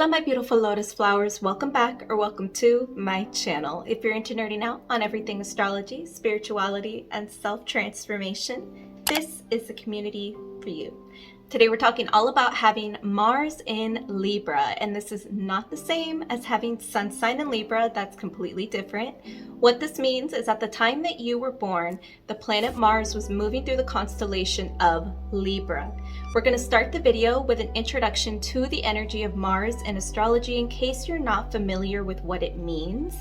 Hello my beautiful lotus flowers, welcome back or welcome to my channel. If you're into nerding out on everything astrology, spirituality, and self-transformation, this is the community for you. Today we're talking all about having Mars in Libra, and this is not the same as having Sun sign in Libra. That's completely different. What this means is at the time that you were born, the planet Mars was moving through the constellation of Libra. We're going to start the video with an introduction to the energy of Mars in astrology in case you're not familiar with what it means.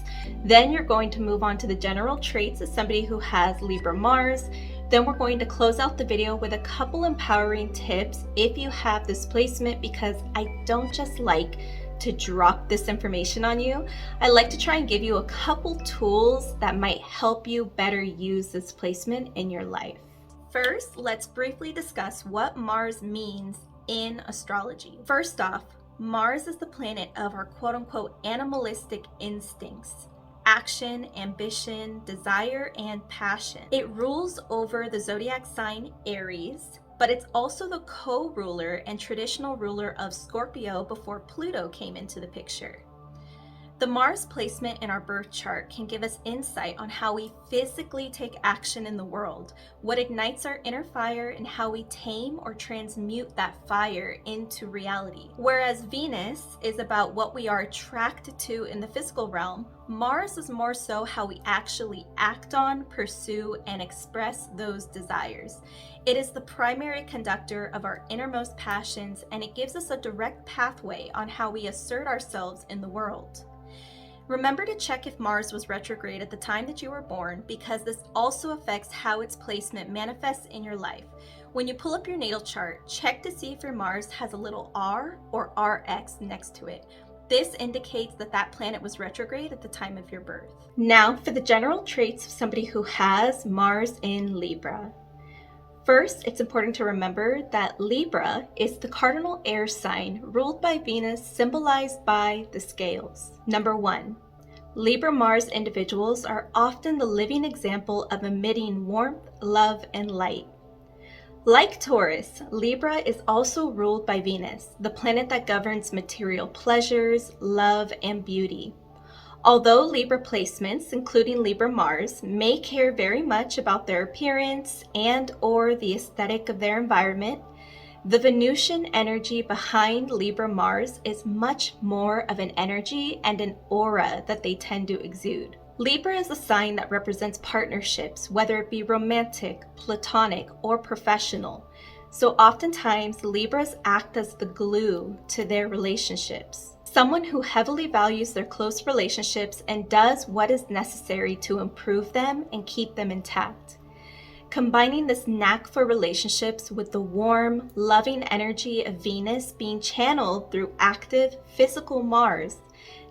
Then you're going to move on to the general traits of somebody who has Libra Mars. Then we're going to close out the video with a couple empowering tips if you have this placement, because I don't just like to drop this information on you. I like to try and give you a couple tools that might help you better use this placement in your life. First, let's briefly discuss what Mars means in astrology. First off, Mars is the planet of our quote-unquote animalistic instincts. Action, ambition, desire, and passion. It rules over the zodiac sign Aries, but it's also the co-ruler and traditional ruler of Scorpio before Pluto came into the picture. The Mars placement in our birth chart can give us insight on how we physically take action in the world, what ignites our inner fire, and how we tame or transmute that fire into reality. Whereas Venus is about what we are attracted to in the physical realm, Mars is more so how we actually act on, pursue, and express those desires. It is the primary conductor of our innermost passions, and it gives us a direct pathway on how we assert ourselves in the world. Remember to check if Mars was retrograde at the time that you were born, because this also affects how its placement manifests in your life. When you pull up your natal chart, check to see if your Mars has a little R or RX next to it. This indicates that that planet was retrograde at the time of your birth. Now for the general traits of somebody who has Mars in Libra. First, it's important to remember that Libra is the cardinal air sign ruled by Venus, symbolized by the scales. Number 1, Libra Mars individuals are often the living example of emitting warmth, love, and light. Like Taurus, Libra is also ruled by Venus, the planet that governs material pleasures, love, and beauty. Although Libra placements, including Libra Mars, may care very much about their appearance and/or the aesthetic of their environment, the Venusian energy behind Libra Mars is much more of an energy and an aura that they tend to exude. Libra is a sign that represents partnerships, whether it be romantic, platonic, or professional. So oftentimes, Libras act as the glue to their relationships. Someone who heavily values their close relationships and does what is necessary to improve them and keep them intact. Combining this knack for relationships with the warm, loving energy of Venus being channeled through active, physical Mars,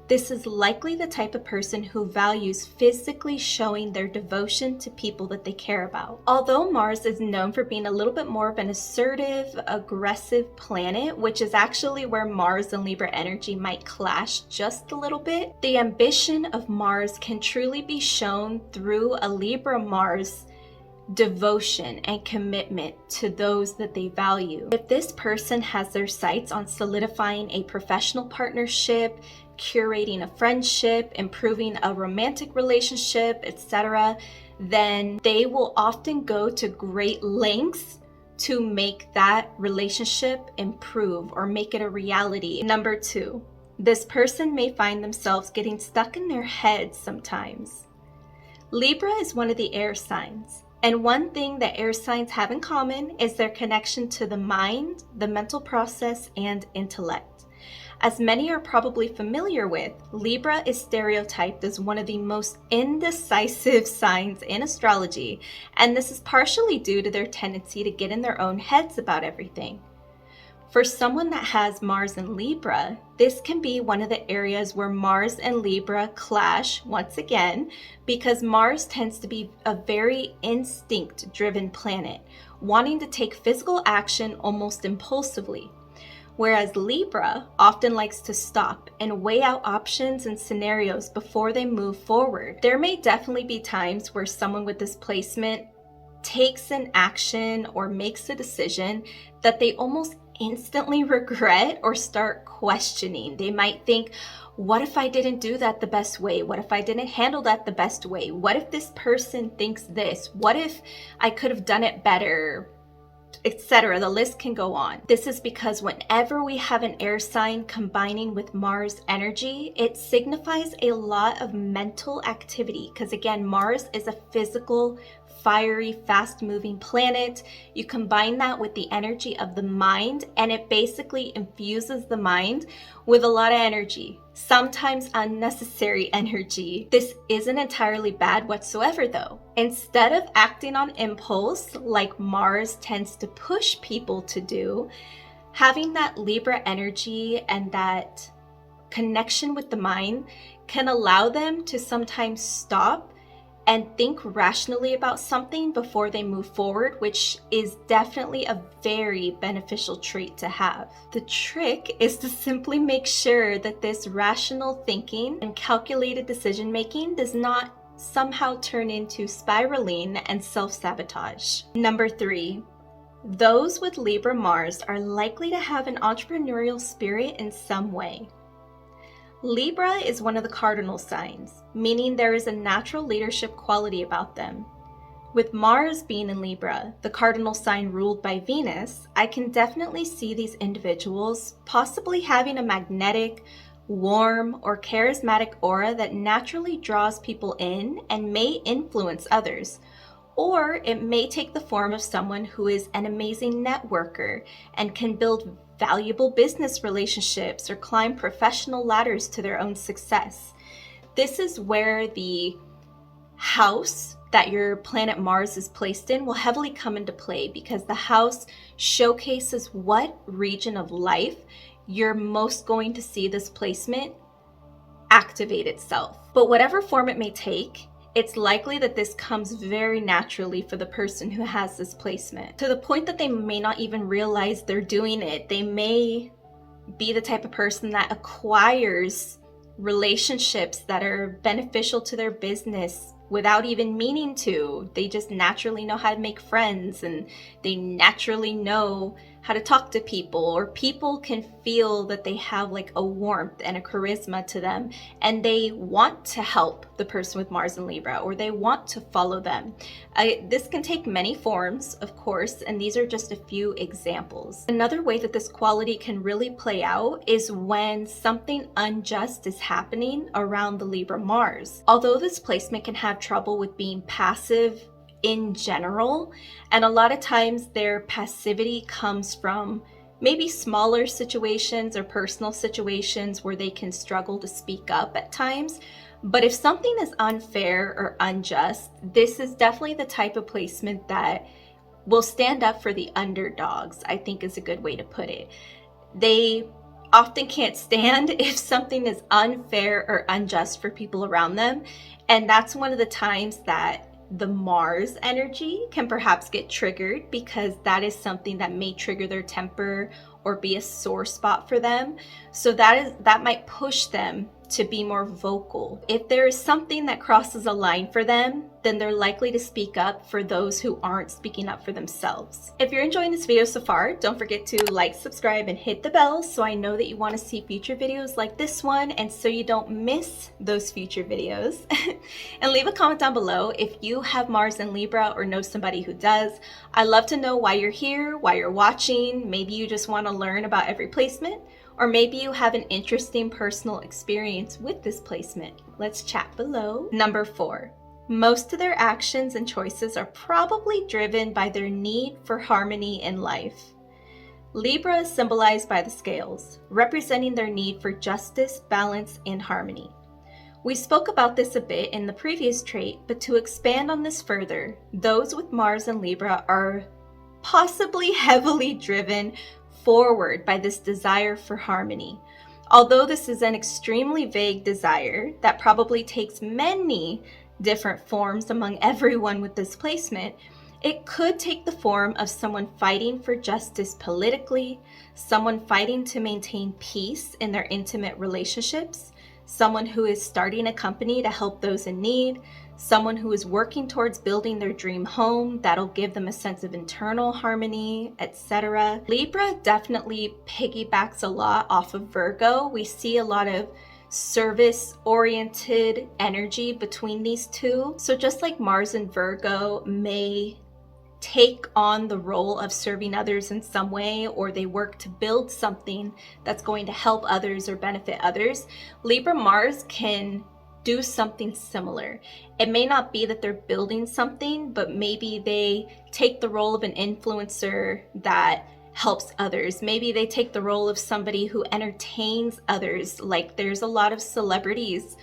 this is likely the type of person who values physically showing their devotion to people that they care about. Although Mars is known for being a little bit more of an assertive, aggressive planet, which is actually where Mars and Libra energy might clash just a little bit, the ambition of Mars can truly be shown through a Libra Mars devotion and commitment to those that they value. If this person has their sights on solidifying a professional partnership, curating a friendship, improving a romantic relationship, etc., then they will often go to great lengths to make that relationship improve or make it a reality. Number 2, this person may find themselves getting stuck in their heads sometimes. Libra is one of the air signs. And one thing that air signs have in common is their connection to the mind, the mental process, and intellect. As many are probably familiar with, Libra is stereotyped as one of the most indecisive signs in astrology, and this is partially due to their tendency to get in their own heads about everything. For someone that has Mars in Libra, this can be one of the areas where Mars and Libra clash once again, because Mars tends to be a very instinct-driven planet, wanting to take physical action almost impulsively. Whereas Libra often likes to stop and weigh out options and scenarios before they move forward. There may definitely be times where someone with this placement takes an action or makes a decision that they almost instantly regret or start questioning. They might think, what if I didn't do that the best way? What if I didn't handle that the best way? What if this person thinks this? What if I could have done it better? Etc. The list can go on. This is because whenever we have an air sign combining with Mars energy, it signifies a lot of mental activity. Because again, Mars is a physical, fiery, fast-moving planet. You combine that with the energy of the mind, and it basically infuses the mind with a lot of energy, sometimes unnecessary energy. This isn't entirely bad whatsoever though. Instead of acting on impulse like Mars tends to push people to do, having that Libra energy and that connection with the mind can allow them to sometimes stop and think rationally about something before they move forward, which is definitely a very beneficial trait to have. The trick is to simply make sure that this rational thinking and calculated decision making does not somehow turn into spiraling and self-sabotage. Number 3, those with Libra Mars are likely to have an entrepreneurial spirit in some way. Libra is one of the cardinal signs, meaning there is a natural leadership quality about them. With Mars being in Libra, the cardinal sign ruled by Venus, I can definitely see these individuals possibly having a magnetic, warm, or charismatic aura that naturally draws people in and may influence others. Or it may take the form of someone who is an amazing networker and can build valuable business relationships or climb professional ladders to their own success. This is where the house that your planet Mars is placed in will heavily come into play, because the house showcases what region of life you're most going to see this placement activate itself. But whatever form it may take, it's likely that this comes very naturally for the person who has this placement, to the point that they may not even realize they're doing it. They may be the type of person that acquires relationships that are beneficial to their business without even meaning to. They just naturally know how to make friends, and they naturally know how to talk to people, or people can feel that they have like a warmth and a charisma to them, and they want to help the person with Mars in Libra, or they want to follow them. This can take many forms, of course, and these are just a few examples. Another way that this quality can really play out is when something unjust is happening around the Libra Mars. Although this placement can have trouble with being passive in general, and a lot of times their passivity comes from maybe smaller situations or personal situations where they can struggle to speak up at times. But if something is unfair or unjust, this is definitely the type of placement that will stand up for the underdogs, I think is a good way to put it. They often can't stand if something is unfair or unjust for people around them, and that's one of the times that the Mars energy can perhaps get triggered, because that is something that may trigger their temper or be a sore spot for them. So that might push them to be more vocal. If there is something that crosses a line for them, then they're likely to speak up for those who aren't speaking up for themselves. If you're enjoying this video so far, don't forget to like, subscribe, and hit the bell so I know that you want to see future videos like this one, and so you don't miss those future videos. And leave a comment down below if you have Mars in Libra or know somebody who does. I love to know why you're here, why you're watching. Maybe you just want to learn about every placement, or maybe you have an interesting personal experience with this placement. Let's chat below. Number 4, most of their actions and choices are probably driven by their need for harmony in life. Libra is symbolized by the scales, representing their need for justice, balance, and harmony. We spoke about this a bit in the previous trait, but to expand on this further, those with Mars and Libra are possibly heavily driven forward by this desire for harmony. Although this is an extremely vague desire that probably takes many different forms among everyone with this placement, it could take the form of someone fighting for justice politically, someone fighting to maintain peace in their intimate relationships, someone who is starting a company to help those in need, someone who is working towards building their dream home that'll give them a sense of internal harmony, etc. Libra definitely piggybacks a lot off of Virgo. We see a lot of service-oriented energy between these two. So just like Mars and Virgo may take on the role of serving others in some way, or they work to build something that's going to help others or benefit others, Libra Mars can do something similar. It may not be that they're building something, but maybe they take the role of an influencer that helps others. Maybe they take the role of somebody who entertains others. Like there's a lot of celebrities,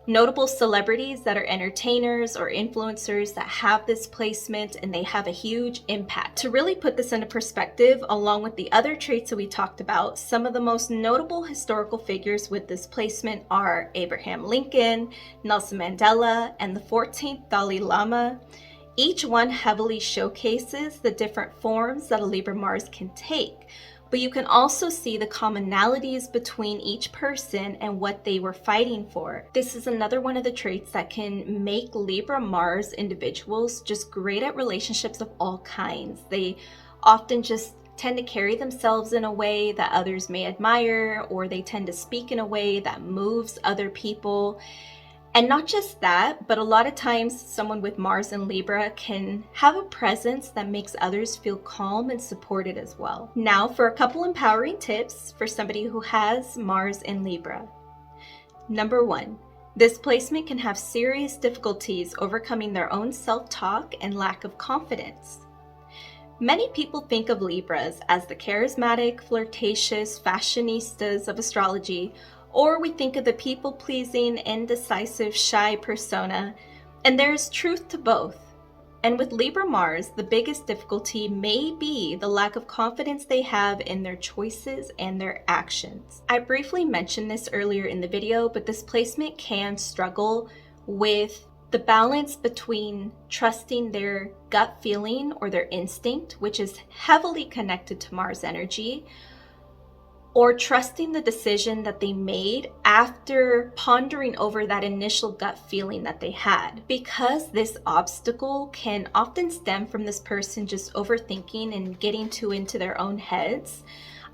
notable celebrities that are entertainers or influencers that have this placement, and they have a huge impact. To really put this into perspective, along with the other traits that we talked about, some of the most notable historical figures with this placement are Abraham Lincoln, Nelson Mandela, and the 14th Dalai Lama. Each one heavily showcases the different forms that a Libra Mars can take. But you can also see the commonalities between each person and what they were fighting for. This is another one of the traits that can make Libra Mars individuals just great at relationships of all kinds. They often just tend to carry themselves in a way that others may admire, or they tend to speak in a way that moves other people. And not just that, but a lot of times someone with Mars in Libra can have a presence that makes others feel calm and supported as well. Now for a couple empowering tips for somebody who has Mars in Libra. Number 1, this placement can have serious difficulties overcoming their own self-talk and lack of confidence. Many people think of Libras as the charismatic, flirtatious fashionistas of astrology, or we think of the people-pleasing, indecisive, shy persona, and there's truth to both. And with Libra Mars, the biggest difficulty may be the lack of confidence they have in their choices and their actions. I briefly mentioned this earlier in the video, but this placement can struggle with the balance between trusting their gut feeling or their instinct, which is heavily connected to Mars energy, or trusting the decision that they made after pondering over that initial gut feeling that they had. Because this obstacle can often stem from this person just overthinking and getting too into their own heads,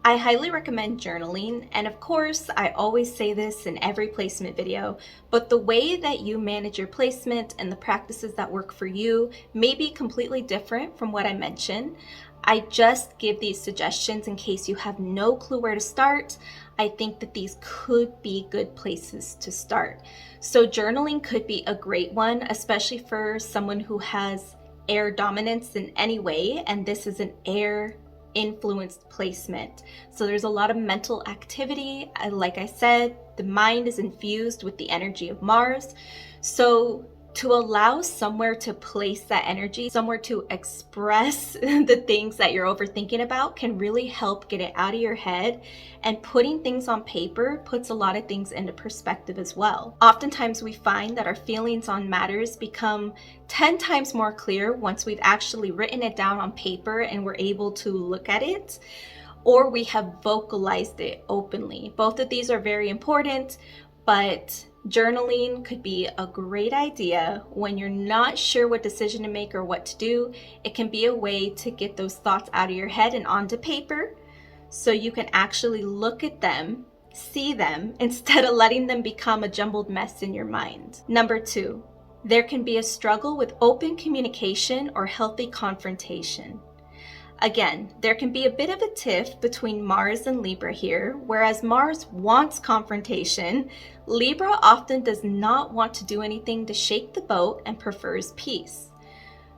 I highly recommend journaling. And of course, I always say this in every placement video, but the way that you manage your placement and the practices that work for you may be completely different from what I mentioned. I just give these suggestions in case you have no clue where to start. I think that these could be good places to start. So journaling could be a great one, especially for someone who has air dominance in any way, and this is an air influenced placement. So there's a lot of mental activity. Like I said, the mind is infused with the energy of Mars. So to allow somewhere to place that energy, somewhere to express the things that you're overthinking about, can really help get it out of your head. And putting things on paper puts a lot of things into perspective as well. Oftentimes we find that our feelings on matters become 10 times more clear once we've actually written it down on paper and we're able to look at it, or we have vocalized it openly. Both of these are very important, but journaling could be a great idea when you're not sure what decision to make or what to do. It can be a way to get those thoughts out of your head and onto paper so you can actually look at them, see them, instead of letting them become a jumbled mess in your mind. Number 2, there can be a struggle with open communication or healthy confrontation. Again, there can be a bit of a tiff between Mars and Libra here. Whereas Mars wants confrontation, Libra often does not want to do anything to shake the boat and prefers peace.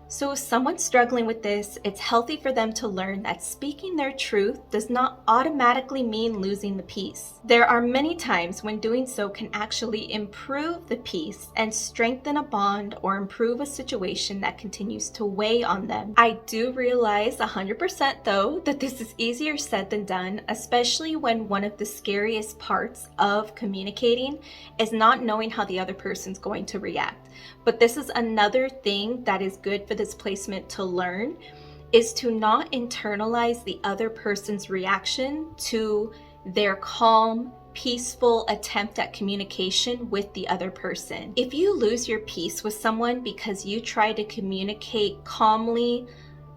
So if someone's struggling with this, it's healthy for them to learn that speaking their truth does not automatically mean losing the peace. There are many times when doing so can actually improve the peace and strengthen a bond or improve a situation that continues to weigh on them. I do realize 100% though that this is easier said than done, especially when one of the scariest parts of communicating is not knowing how the other person's going to react. But this is another thing that is good for this placement to learn, is to not internalize the other person's reaction to their calm, peaceful attempt at communication with the other person. If you lose your peace with someone because you try to communicate calmly,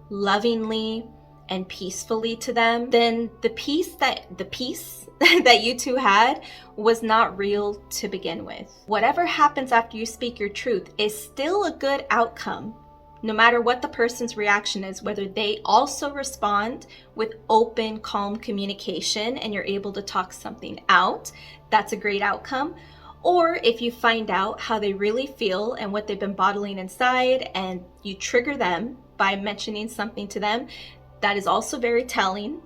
lovingly, and peacefully to them, then the peace that you two had was not real to begin with. Whatever happens after you speak your truth is still a good outcome, no matter what the person's reaction is, whether they also respond with open, calm communication and you're able to talk something out, that's a great outcome. Or if you find out how they really feel and what they've been bottling inside and you trigger them by mentioning something to them, that is also very telling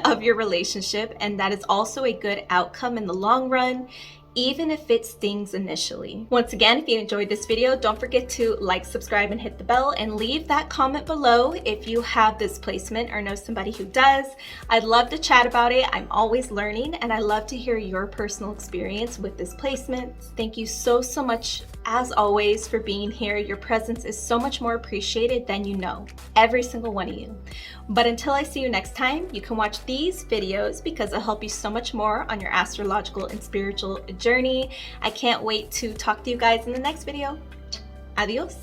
of your relationship, and that is also a good outcome in the long run, even if it stings initially. Once again, if you enjoyed this video, don't forget to like, subscribe, and hit the bell, and leave that comment below if you have this placement or know somebody who does. I'd love to chat about it. I'm always learning, and I love to hear your personal experience with this placement. Thank you so much, as always, for being here. Your presence is so much more appreciated than you know, every single one of you. But until I see you next time, you can watch these videos because they'll help you so much more on your astrological and spiritual journey. I can't wait to talk to you guys in the next video. Adios.